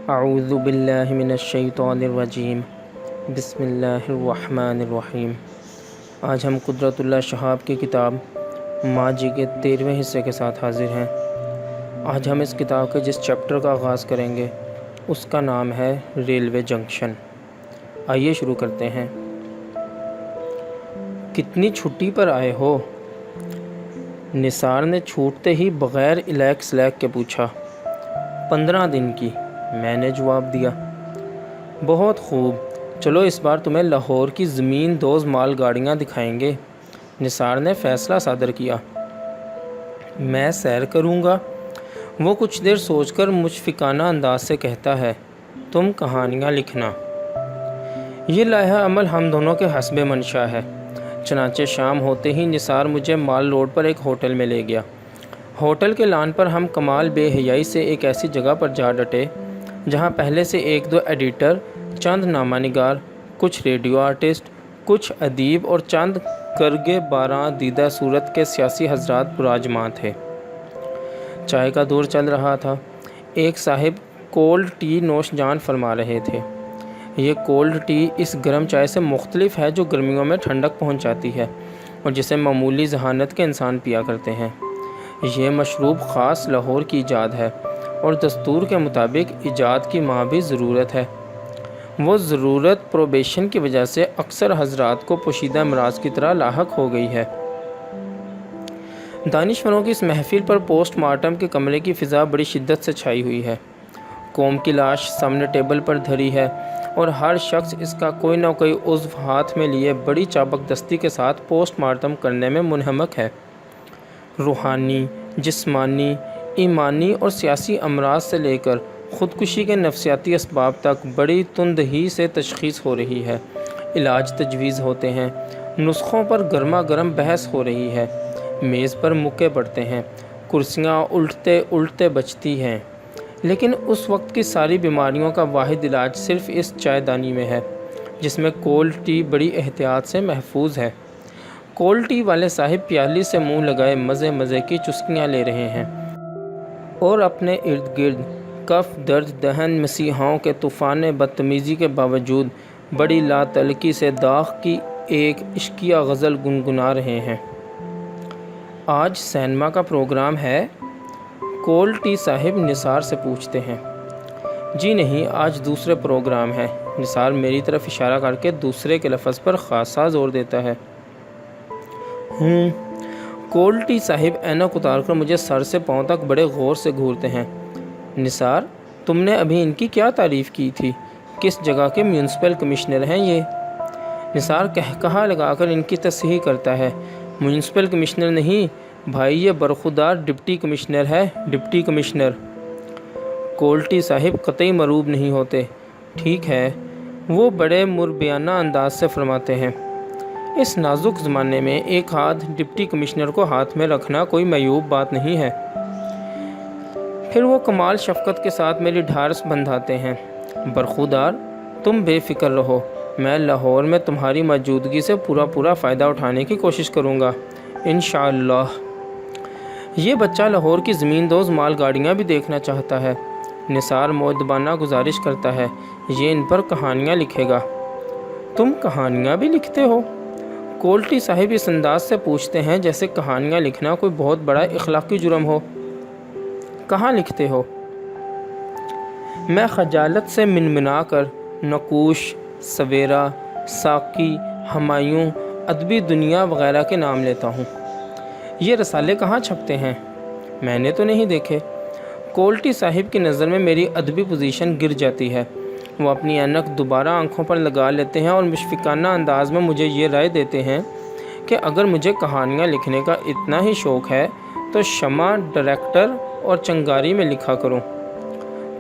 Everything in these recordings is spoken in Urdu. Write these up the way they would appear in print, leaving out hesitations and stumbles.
اعوذ باللہ من الشیطان الرجیم بسم اللہ الرحمن الرحیم۔ آج ہم قدرت اللہ شہاب کی کتاب ماجی کے 13ویں حصے کے ساتھ حاضر ہیں۔ آج ہم اس کتاب کے جس چیپٹر کا آغاز کریں گے اس کا نام ہے ریلوے جنکشن۔ آئیے شروع کرتے ہیں۔ کتنی چھٹی پر آئے ہو؟ نثار نے چھوٹتے ہی بغیر الیک سلیک کے پوچھا۔ 15 دن کی، میں نے جواب دیا۔ بہت خوب، چلو اس بار تمہیں لاہور کی زمین دوز مال گاڑیاں دکھائیں گے، نثار نے فیصلہ صادر کیا۔ میں سیر کروں گا، وہ کچھ دیر سوچ کر مشفقانہ انداز سے کہتا ہے۔ تم کہانیاں لکھنا۔ یہ لائحہ عمل ہم دونوں کے حسب منشا ہے۔ چنانچہ شام ہوتے ہی نثار مجھے مال روڈ پر ایک ہوٹل میں لے گیا۔ ہوٹل کے لان پر ہم کمال بے حیائی سے ایک ایسی جگہ پر جا ڈٹے جہاں پہلے سے 1-2 ایڈیٹر، چند نامہ نگار، کچھ ریڈیو آرٹسٹ، کچھ ادیب اور چند کرگے باراں دیدہ صورت کے سیاسی حضرات براجماں تھے۔ چائے کا دور چل رہا تھا۔ ایک صاحب کولڈ ٹی نوش جان فرما رہے تھے۔ یہ کولڈ ٹی اس گرم چائے سے مختلف ہے جو گرمیوں میں ٹھنڈک پہنچاتی ہے اور جسے معمولی ذہانت کے انسان پیا کرتے ہیں۔ یہ مشروب خاص لاہور کی ایجاد ہے اور دستور کے مطابق ایجاد کی ماں بھی ضرورت ہے۔ وہ ضرورت پروبیشن کی وجہ سے اکثر حضرات کو پوشیدہ امراض کی طرح لاحق ہو گئی ہے۔ دانشوروں کی اس محفل پر پوسٹ مارٹم کے کمرے کی فضا بڑی شدت سے چھائی ہوئی ہے۔ قوم کی لاش سامنے ٹیبل پر دھری ہے اور ہر شخص اس کا کوئی نہ کوئی عضو ہاتھ میں لیے بڑی چابک دستی کے ساتھ پوسٹ مارٹم کرنے میں منہمک ہے۔ روحانی، جسمانی، ایمانی اور سیاسی امراض سے لے کر خودکشی کے نفسیاتی اسباب تک بڑی تندہی سے تشخیص ہو رہی ہے۔ علاج تجویز ہوتے ہیں، نسخوں پر گرما گرم بحث ہو رہی ہے، میز پر مکے پڑتے ہیں، کرسیاں الٹتے الٹتے بچتی ہیں، لیکن اس وقت کی ساری بیماریوں کا واحد علاج صرف اس چائے دانی میں ہے جس میں کولڈ ٹی بڑی احتیاط سے محفوظ ہے۔ کولڈ ٹی والے صاحب پیالی سے منہ لگائے مزے مزے کی چسکیاں لے رہے ہیں اور اپنے ارد گرد کف درد دہن مسیحاؤں کے طوفان بدتمیزی کے باوجود بڑی لا تعلقی سے داغ کی ایک عشقیہ غزل گنگنا رہے ہیں۔ آج سینما کا پروگرام ہے؟ کولڈ ٹی صاحب نثار سے پوچھتے ہیں۔ جی نہیں، آج دوسرے پروگرام ہے، نثار میری طرف اشارہ کر کے دوسرے کے لفظ پر خاصا زور دیتا ہے۔ کولڈ ٹی صاحب اینک اتار کر مجھے سر سے پاؤں تک بڑے غور سے گھورتے ہیں۔ نثار، تم نے ابھی ان کی کیا تعریف کی تھی؟ کس جگہ کے میونسپل کمشنر ہیں یہ؟ نثار کہا لگا کر ان کی تصحیح کرتا ہے۔ میونسپل کمشنر نہیں بھائی، یہ برخودار ڈپٹی کمشنر ہے، ڈپٹی کمشنر۔ کولڈ ٹی صاحب قطعی مروب نہیں ہوتے۔ ٹھیک ہے، وہ بڑے مربیانہ انداز سے فرماتے ہیں۔ اس نازک زمانے میں ایک ہاتھ ڈپٹی کمشنر کو ہاتھ میں رکھنا کوئی معیوب بات نہیں ہے۔ پھر وہ کمال شفقت کے ساتھ میری ڈھارس بندھاتے ہیں۔ برخودار، تم بے فکر رہو، میں لاہور میں تمہاری موجودگی سے پورا فائدہ اٹھانے کی کوشش کروں گا، انشاءاللہ۔ یہ بچہ لاہور کی زمین دوز مال گاڑیاں بھی دیکھنا چاہتا ہے، نثار مؤدبانہ گزارش کرتا ہے۔ یہ ان پر کہانیاں لکھے گا۔ تم کہانیاں بھی لکھتے ہو؟ کولڈ ٹی صاحب اس انداز سے پوچھتے ہیں جیسے کہانیاں لکھنا کوئی بہت بڑا اخلاقی جرم ہو۔ کہاں لکھتے ہو؟ میں خجالت سے منمنا کر نقوش، سویرا، ساقی، ہمایوں، ادبی دنیا وغیرہ کے نام لیتا ہوں۔ یہ رسالے کہاں چھپتے ہیں؟ میں نے تو نہیں دیکھے۔ کولڈ ٹی صاحب کی نظر میں میری ادبی پوزیشن گر جاتی ہے۔ وہ اپنی اینک دوبارہ آنکھوں پر لگا لیتے ہیں اور مشفقانہ انداز میں مجھے یہ رائے دیتے ہیں کہ اگر مجھے کہانیاں لکھنے کا اتنا ہی شوق ہے تو شمع، ڈائریکٹر اور چنگاری میں لکھا کروں۔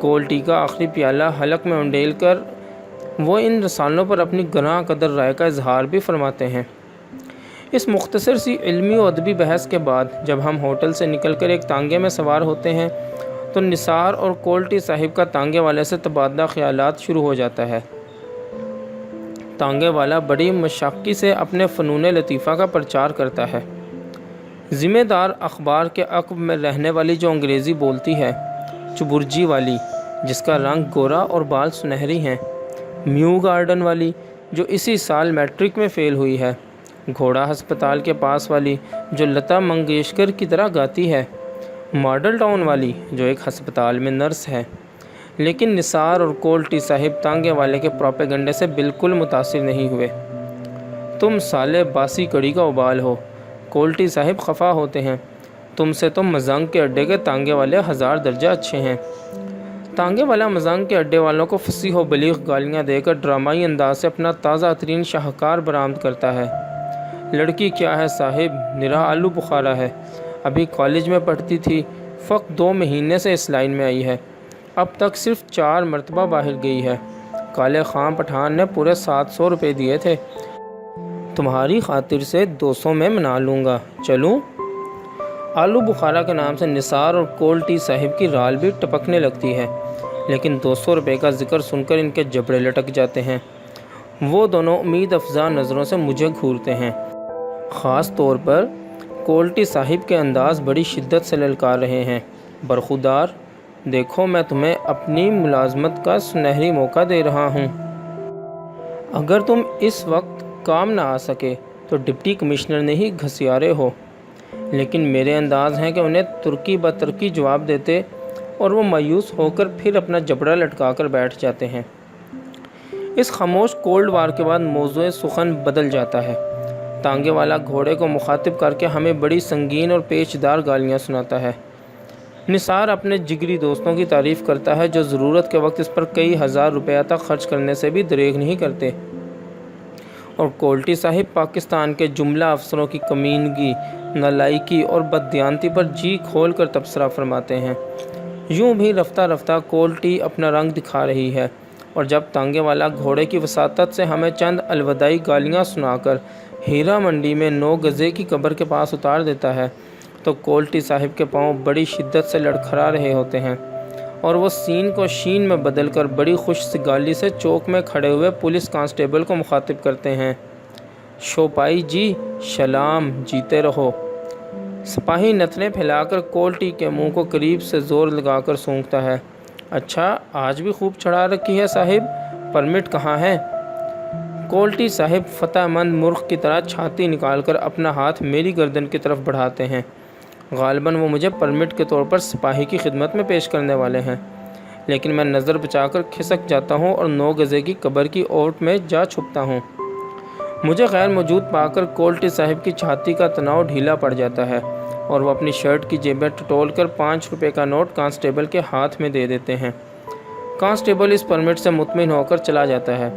کولڈ ٹی کا آخری پیالہ حلق میں انڈیل کر وہ ان رسالوں پر اپنی گراں قدر رائے کا اظہار بھی فرماتے ہیں۔ اس مختصر سی علمی و ادبی بحث کے بعد جب ہم ہوٹل سے نکل کر ایک تانگے میں سوار ہوتے ہیں تو نثار اور کولڈ ٹی صاحب کا تانگے والے سے تبادلہ خیالات شروع ہو جاتا ہے۔ تانگے والا بڑی مشاقی سے اپنے فنون لطیفہ کا پرچار کرتا ہے۔ ذمہ دار اخبار کے عقب میں رہنے والی جو انگریزی بولتی ہے، چبرجی والی، جس کا رنگ گورا اور بال سنہری ہیں، میو گارڈن والی جو اسی سال میٹرک میں فیل ہوئی ہے، گھوڑا ہسپتال کے پاس والی جو لتا منگیشکر کی طرح گاتی ہے، ماڈل ٹاؤن والی جو ایک ہسپتال میں نرس ہے۔ لیکن نثار اور کولٹی صاحب تانگے والے کے پروپیگنڈے سے بالکل متاثر نہیں ہوئے۔ تم سالے باسی کڑی کا ابال ہو، کولٹی صاحب خفا ہوتے ہیں، تم سے تو مزنگ کے اڈے کے تانگے والے 1000 درجہ اچھے ہیں۔ تانگے والا مزنگ کے اڈے والوں کو فصیح و بلیغ گالیاں دے کر ڈرامائی انداز سے اپنا تازہ ترین شاہکار برآمد کرتا ہے۔ لڑکی کیا ہے صاحب، نرا آلو بخارا ہے، ابھی کالج میں پڑھتی تھی، فقط 2 مہینے سے اس لائن میں آئی ہے، اب تک صرف 4 مرتبہ باہر گئی ہے۔ کالے خان پٹھان نے پورے 700 روپے دیے تھے، تمہاری خاطر سے 200 میں منا لوں گا، چلوں؟ آلو بخارا کے نام سے نثار اور کولٹی صاحب کی رال بھی ٹپکنے لگتی ہے، لیکن 200 روپے کا ذکر سن کر ان کے جبڑے لٹک جاتے ہیں۔ وہ دونوں امید افزا نظروں سے مجھے گھورتے ہیں، خاص طور پر کولٹی صاحب کے انداز بڑی شدت سے للکار رہے ہیں۔ برخودار، دیکھو میں تمہیں اپنی ملازمت کا سنہری موقع دے رہا ہوں، اگر تم اس وقت کام نہ آ سکے تو ڈپٹی کمشنر نے ہی گھسیارے ہو۔ لیکن میرے انداز ہیں کہ انہیں ترکی بترکی جواب دیتے اور وہ مایوس ہو کر پھر اپنا جبڑا لٹکا کر بیٹھ جاتے ہیں۔ اس خاموش کولڈ وار کے بعد موضوع سخن بدل جاتا ہے۔ تانگے والا گھوڑے کو مخاطب کر کے ہمیں بڑی سنگین اور پیچدار گالیاں سناتا ہے۔ نثار اپنے جگری دوستوں کی تعریف کرتا ہے جو ضرورت کے وقت اس پر کئی 1000 روپیہ تک خرچ کرنے سے بھی دریغ نہیں کرتے، اور کولٹی صاحب پاکستان کے جملہ افسروں کی کمینگی، نالائکی اور بددیانتی پر جی کھول کر تبصرہ فرماتے ہیں۔ یوں بھی رفتہ رفتہ کولٹی اپنا رنگ دکھا رہی ہے، اور جب تانگے والا گھوڑے کی وساطت سے ہمیں چند الوداعی گالیاں سنا کر ہیرا منڈی میں 9 گزے کی قبر کے پاس اتار دیتا ہے تو کولٹی صاحب کے پاؤں بڑی شدت سے لڑکھڑا رہے ہوتے ہیں، اور وہ سین کو شین میں بدل کر بڑی خوش سگالی سے چوک میں کھڑے ہوئے پولیس کانسٹیبل کو مخاطب کرتے ہیں۔ شوپائی جی، سلام، جیتے رہو۔ سپاہی نتنے پھیلا کر کولٹی کے منہ کو قریب سے زور لگا کر سونکھتا ہے۔ اچھا، آج بھی خوب چڑھا رکھی ہے صاحب، پرمٹ کہاں ہے؟ کولٹی صاحب فتح مند مرغ کی طرح چھاتی نکال کر اپنا ہاتھ میری گردن کی طرف بڑھاتے ہیں۔ غالباً وہ مجھے پرمٹ کے طور پر سپاہی کی خدمت میں پیش کرنے والے ہیں، لیکن میں نظر بچا کر کھسک جاتا ہوں اور 9 گزے کی قبر کی اوٹ میں جا چھپتا ہوں۔ مجھے غیر موجود پا کر کولٹی صاحب کی چھاتی کا تناؤ ڈھیلا پڑ جاتا ہے، اور وہ اپنی شرٹ کی جیبیں ٹٹول کر 5 روپے کا نوٹ کانسٹیبل کے ہاتھ میں دے دیتے ہیں۔ کانسٹیبل اس پرمٹ سے مطمئن ہو کر چلا جاتا ہے۔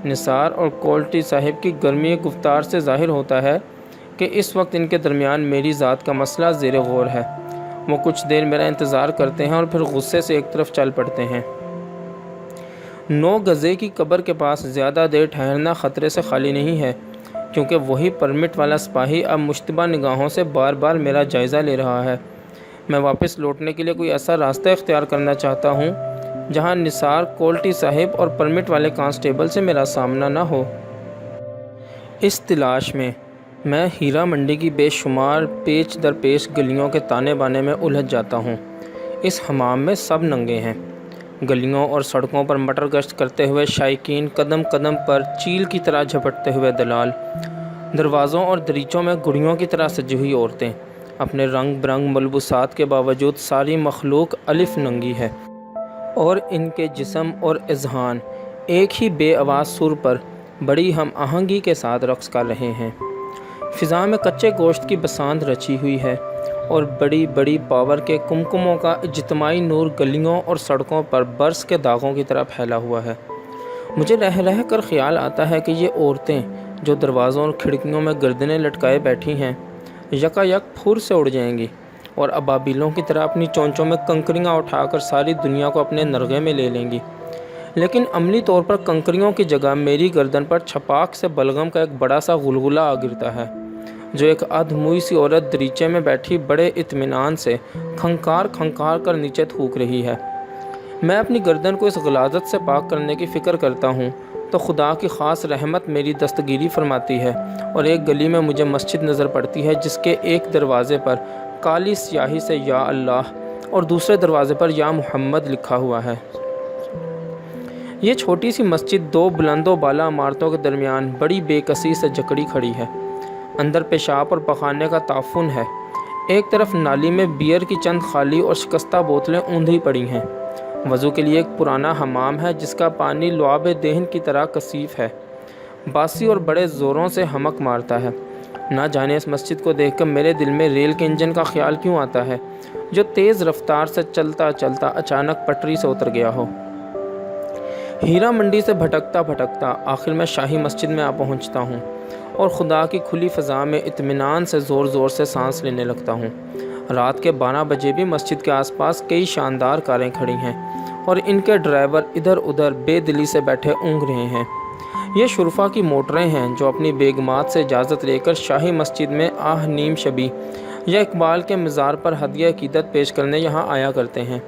نثار اور کولٹی صاحب کی گرمی گفتار سے ظاہر ہوتا ہے کہ اس وقت ان کے درمیان میری ذات کا مسئلہ زیر غور ہے۔ وہ کچھ دیر میرا انتظار کرتے ہیں اور پھر غصے سے ایک طرف چل پڑتے ہیں۔ 9 گزے کی قبر کے پاس زیادہ دیر ٹھہرنا خطرے سے خالی نہیں ہے، کیونکہ وہی پرمٹ والا سپاہی اب مشتبہ نگاہوں سے بار بار میرا جائزہ لے رہا ہے۔ میں واپس لوٹنے کے لیے کوئی ایسا راستہ اختیار کرنا چاہتا ہوں جہاں نثار، کولٹی صاحب اور پرمٹ والے کانسٹیبل سے میرا سامنا نہ ہو۔ اس تلاش میں میں ہیرا منڈی کی بے شمار پیچ در پیچ گلیوں کے تانے بانے میں الجھ جاتا ہوں۔ اس حمام میں سب ننگے ہیں۔ گلیوں اور سڑکوں پر مٹر گشت کرتے ہوئے شائقین، قدم قدم پر چیل کی طرح جھپٹتے ہوئے دلال، دروازوں اور دریچوں میں گڑیوں کی طرح سجی ہوئی عورتیں، اپنے رنگ برنگ ملبوسات کے باوجود ساری مخلوق الف ننگی ہے، اور ان کے جسم اور اذہان ایک ہی بے آواز سر پر بڑی ہم آہنگی کے ساتھ رقص کر رہے ہیں۔ فضا میں کچے گوشت کی بساند رچی ہوئی ہے، اور بڑی بڑی پاور کے کمکموں کا اجتماعی نور گلیوں اور سڑکوں پر برس کے داغوں کی طرح پھیلا ہوا ہے۔ مجھے رہ رہ کر خیال آتا ہے کہ یہ عورتیں جو دروازوں اور کھڑکیوں میں گردنیں لٹکائے بیٹھی ہیں، یکا یک پھر سے اڑ جائیں گی اور ابابیلوں کی طرح اپنی چونچوں میں کنکریاں اٹھا کر ساری دنیا کو اپنے نرغے میں لے لیں گی۔ لیکن عملی طور پر کنکریوں کی جگہ میری گردن پر چھپاک سے بلغم کا ایک بڑا سا غلغلہ آ گرتا ہے، جو ایک ادھموئی سی عورت دریچے میں بیٹھی بڑے اطمینان سے کھنکار کھنکار کر نیچے تھوک رہی ہے۔ میں اپنی گردن کو اس غلاظت سے پاک کرنے کی فکر کرتا ہوں تو خدا کی خاص رحمت میری دستگیری فرماتی ہے، اور ایک گلی میں مجھے مسجد نظر پڑتی ہے جس کے ایک دروازے پر کالی سیاہی سے یا اللہ اور دوسرے دروازے پر یا محمد لکھا ہوا ہے۔ یہ چھوٹی سی مسجد دو بلند و بالا عمارتوں کے درمیان بڑی بے کسی سے جکڑی کھڑی ہے۔ اندر پیشاب اور پخانے کا تعفن ہے۔ ایک طرف نالی میں بیئر کی چند خالی اور شکستہ بوتلیں اوندھی پڑی ہیں۔ وضو کے لیے ایک پرانا حمام ہے جس کا پانی لعاب دہن کی طرح کثیف ہے، باسی اور بڑے زوروں سے ہمک مارتا ہے۔ نہ جانے اس مسجد کو دیکھ کر میرے دل میں ریل کے انجن کا خیال کیوں آتا ہے جو تیز رفتار سے چلتا چلتا اچانک پٹری سے اتر گیا ہو۔ ہیرا منڈی سے بھٹکتا بھٹکتا آخر میں شاہی مسجد میں آ پہنچتا ہوں اور خدا کی کھلی فضا میں اطمینان سے زور زور سے سانس لینے لگتا ہوں۔ رات کے 12 بجے بھی مسجد کے آس پاس کئی شاندار کاریں کھڑی ہیں اور ان کے ڈرائیور ادھر ادھر بے دلی سے بیٹھے اونگ رہے ہیں۔ یہ شرفا کی موٹریں ہیں جو اپنی بیگمات سے اجازت لے کر شاہی مسجد میں آہ نیم شبی یا اقبال کے مزار پر ہدیہ عقیدت پیش کرنے یہاں آیا کرتے ہیں۔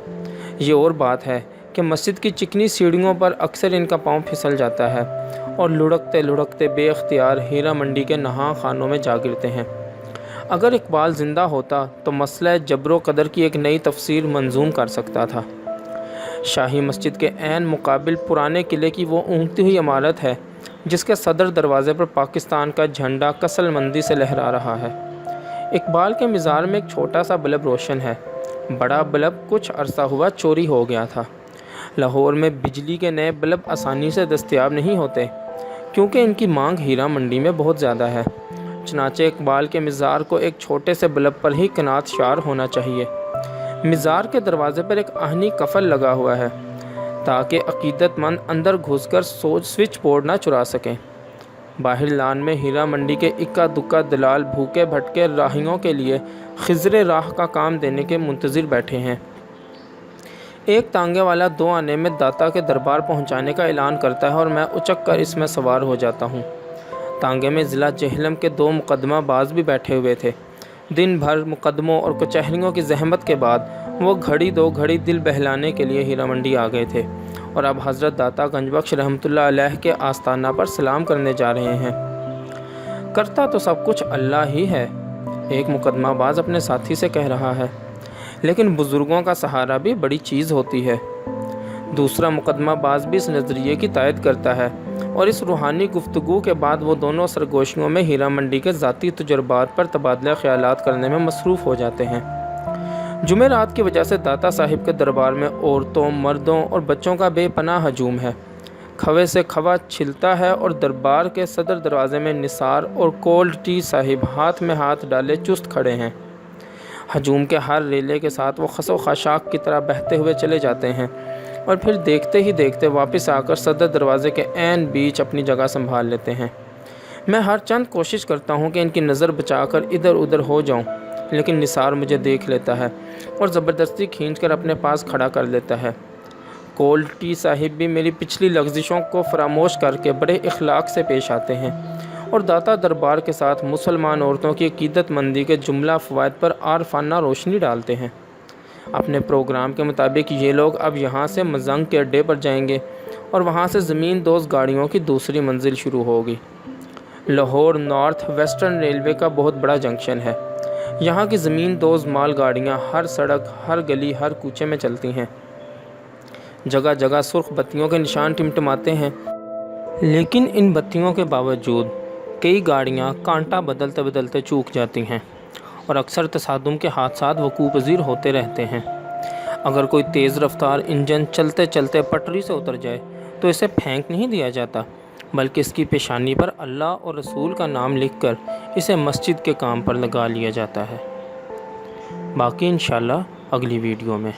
یہ اور بات ہے کہ مسجد کی چکنی سیڑھیوں پر اکثر ان کا پاؤں پھسل جاتا ہے اور لڑکتے لڑکتے بے اختیار ہیرا منڈی کے نہاں خانوں میں جا گرتے ہیں۔ اگر اقبال زندہ ہوتا تو مسئلہ جبر و قدر کی ایک نئی تفسیر منظوم کر سکتا تھا۔ شاہی مسجد کے عین مقابل پرانے قلعے کی وہ اونگتی ہوئی عمارت ہے جس کے صدر دروازے پر پاکستان کا جھنڈا کسل مندی سے لہرا رہا ہے۔ اقبال کے مزار میں ایک چھوٹا سا بلب روشن ہے۔ بڑا بلب کچھ عرصہ ہوا چوری ہو گیا تھا۔ لاہور میں بجلی کے نئے بلب آسانی سے دستیاب نہیں ہوتے کیونکہ ان کی مانگ ہیرا منڈی میں بہت زیادہ ہے۔ چنانچہ اقبال کے مزار کو ایک چھوٹے سے بلب پر ہی قناعت شار ہونا چاہیے۔ مزار کے دروازے پر ایک آہنی کفل لگا ہوا ہے تاکہ عقیدت مند اندر گھس کر سوئچ بورڈ نہ چرا سکیں۔ باہر لان میں ہیرا منڈی کے اکا دکا دلال بھوکے بھٹکے راہیوں کے لیے خضر راہ کا کام دینے کے منتظر بیٹھے ہیں۔ ایک تانگے والا 2 آنے میں داتا کے دربار پہنچانے کا اعلان کرتا ہے اور میں اچک کر اس میں سوار ہو جاتا ہوں۔ تانگے میں ضلع جہلم کے 2 مقدمہ باز بھی بیٹھے ہوئے تھے۔ دن بھر مقدموں اور کچہریوں کی زحمت کے بعد وہ گھڑی 2 گھڑی دل بہلانے کے لیے ہیرا منڈی آ گئے تھے اور اب حضرت داتا گنج بخش رحمۃ اللہ علیہ کے آستانہ پر سلام کرنے جا رہے ہیں۔ کرتا تو سب کچھ اللہ ہی ہے، ایک مقدمہ باز اپنے ساتھی سے کہہ رہا ہے، لیکن بزرگوں کا سہارا بھی بڑی چیز ہوتی ہے۔ دوسرا مقدمہ باز بھی اس نظریے کی تائید کرتا ہے اور اس روحانی گفتگو کے بعد وہ دونوں سرگوشیوں میں ہیرا منڈی کے ذاتی تجربات پر تبادلہ خیالات کرنے میں مصروف ہو جاتے ہیں۔ جمعرات کی وجہ سے داتا صاحب کے دربار میں عورتوں، مردوں اور بچوں کا بے پناہ ہجوم ہے۔ کھوے سے کھوا چھلتا ہے اور دربار کے صدر دروازے میں نثار اور کولڈ ٹی صاحب ہاتھ میں ہاتھ ڈالے چست کھڑے ہیں۔ ہجوم کے ہر ریلے کے ساتھ وہ خس و خاشاک کی طرح بہتے ہوئے چلے جاتے ہیں اور پھر دیکھتے ہی دیکھتے واپس آ کر صدر دروازے کے عین بیچ اپنی جگہ سنبھال لیتے ہیں۔ میں ہر چند کوشش کرتا ہوں کہ ان کی نظر بچا کر ادھر ادھر ہو جاؤں، لیکن نثار مجھے دیکھ لیتا ہے اور زبردستی کھینچ کر اپنے پاس کھڑا کر لیتا ہے۔ کولڈ ٹی صاحب بھی میری پچھلی لغزشوں کو فراموش کر کے بڑے اخلاق سے پیش آتے ہیں اور داتا دربار کے ساتھ مسلمان عورتوں کی عقیدت مندی کے جملہ فوائد پر عارفانہ روشنی ڈالتے ہیں۔ اپنے پروگرام کے مطابق یہ لوگ اب یہاں سے مزنگ کے اڈے پر جائیں گے اور وہاں سے زمین دوز گاڑیوں کی دوسری منزل شروع ہوگی۔ لاہور نارتھ ویسٹرن ریلوے کا بہت بڑا جنکشن ہے۔ یہاں کی زمین دوز مال گاڑیاں ہر سڑک، ہر گلی، ہر کوچے میں چلتی ہیں۔ جگہ جگہ سرخ بتیوں کے نشان ٹمٹماتے ہیں، لیکن ان بتیوں کے باوجود کئی گاڑیاں کانٹا بدلتے بدلتے چوک جاتی ہیں اور اکثر تصادم کے حادثات وقوع پذیر ہوتے رہتے ہیں۔ اگر کوئی تیز رفتار انجن چلتے چلتے پٹری سے اتر جائے تو اسے پھینک نہیں دیا جاتا، بلکہ اس کی پیشانی پر اللہ اور رسول کا نام لکھ کر اسے مسجد کے کام پر لگا لیا جاتا ہے۔ باقی انشاءاللہ اگلی ویڈیو میں۔